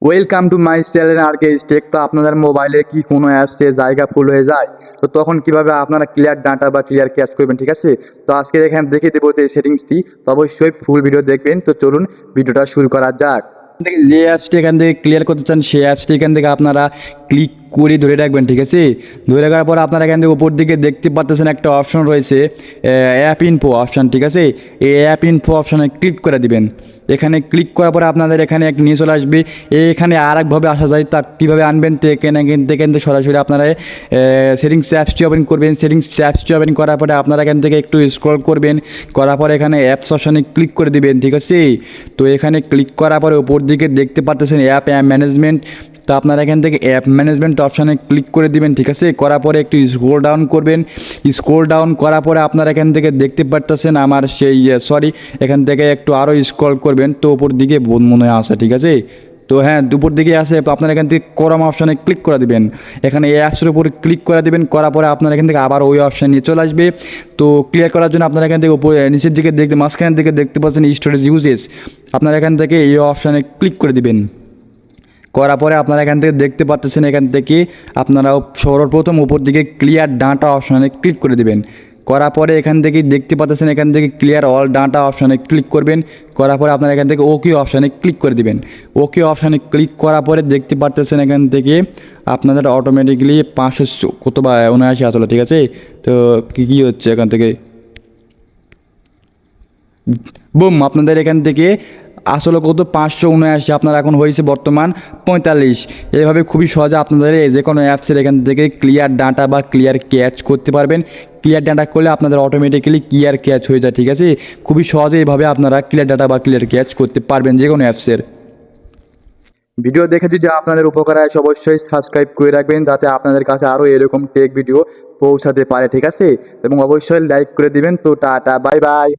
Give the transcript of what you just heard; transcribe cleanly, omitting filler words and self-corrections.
Welcome to my channel RK tech. তো আপনাদের মোবাইলে কি কোনো অ্যাপসে জায়গা ফুল হয়ে যায়, তো তখন কিভাবে আপনারা ক্লিয়ার ডাটা বা ক্লিয়ার ক্যাচ করবেন, ঠিক আছে? তো আজকে এখানে দেখিয়ে দেবো এই সেটিংসটি। তো অবশ্যই ফুল ভিডিও দেখবেন। তো চলুন ভিডিওটা শুরু করা যাক। যে অ্যাপসটি এখান থেকে ক্লিয়ার করতে চান সেই অ্যাপসটি এখান থেকে আপনারা ক্লিক করে ধরে রাখবেন, ঠিক আছে? ধরে রাখার পর আপনারা এখান থেকে উপর দিকে দেখতে পাচ্ছেন একটা অপশন রয়েছে অ্যাপ ইনফো অপশান, ঠিক আছে? এই অ্যাপ ইনফো অপশানে ক্লিক করে দিবেন। এখানে ক্লিক করার পরে আপনাদের এখানে এক নিয়ে চলে আসবে। এখানে আরেকভাবে আসা যায়, তা কীভাবে আনবেন তো এখানে কিন্তু সরাসরি আপনারা সেটিংস অ্যাপসটি ওপেন করবেন। সেটিংস অ্যাপসটি ওপেন করার পরে আপনারা এখান থেকে একটু স্ক্রল করবেন, করার পরে এখানে অ্যাপস অপশানে ক্লিক করে দিবেন, ঠিক আছে? তো এখানে ক্লিক করার পরে উপর দিকে দেখতে পাচ্ছেন অ্যাপ ম্যানেজমেন্ট। তো আপনারা এখান থেকে অ্যাপ ম্যানেজমেন্ট অপশানে ক্লিক করে দিবেন, ঠিক আছে? করার পরে একটু স্ক্রল ডাউন করবেন। স্ক্রল ডাউন করার পরে আপনারা এখান থেকে দেখতে পারতেছেন আমার সেই এখান থেকে একটু আরও স্ক্রল করবেন, তো উপর দিকে মনে হয় আসে, ঠিক আছে? তো হ্যাঁ, দুপুর দিকে আসে। তো আপনারা এখান থেকে ক্রোম অপশানে ক্লিক করে দেবেন। এখানে এই অ্যাপসের উপরে ক্লিক করে দেবেন, করার পরে আপনারা এখান থেকে আবার ওই অপশান নিয়ে চলে আসবে। তো ক্লিয়ার করার জন্য আপনারা এখান থেকে উপরে নিচের দিকে মাঝখানের দিকে দেখতে পাচ্ছেন স্টোরেজ ইউজেস। আপনারা এখান থেকে এই অপশানে ক্লিক করে দিবেন। করার পরে আপনারা এখান থেকে দেখতে পাচ্ছেন এখান থেকে আপনারা সর্বপ্রথম উপর দিকে ক্লিয়ার ডাটা অপশানে ক্লিক করে দেবেন। করার পরে এখান থেকে দেখতে পাচ্ছেন এখান থেকে ক্লিয়ার অল ডাটা অপশানে ক্লিক করবেন। করার পরে আপনারা এখান থেকে ওকে অপশানে ক্লিক করে দিবেন। ওকে অপশানে ক্লিক করার পরে দেখতে পাচ্ছেন এখান থেকে আপনাদের অটোমেটিকলি 500 কত বা 79 আসলে, ঠিক আছে? তো কী হচ্ছে এখান থেকে বুম, আপনাদের এখান থেকে আসলে কত 579 আপনার এখন হয়েছে বর্তমান 45। এইভাবে খুবই সহজে আপনাদের যে কোনো অ্যাপসের এখান থেকে ক্লিয়ার ডাটা বা ক্লিয়ার ক্যাচ করতে পারবেন। ক্লিয়ার ডাটা করলে আপনাদের অটোমেটিক্যালি ক্লিয়ার ক্যাচ হয়ে যায়, ঠিক আছে? খুবই সহজে এইভাবে আপনারা ক্লিয়ার ডাটা বা ক্লিয়ার ক্যাচ করতে পারবেন যে কোনো অ্যাপসের। ভিডিও দেখে যদি আপনাদের উপকার আসে অবশ্যই সাবস্ক্রাইব করে রাখবেন, যাতে আপনাদের কাছে আরও এরকম টেক ভিডিও পৌঁছাতে পারে, ঠিক আছে? এবং অবশ্যই লাইক করে দিবেন। তো টাটা, বাই বাই।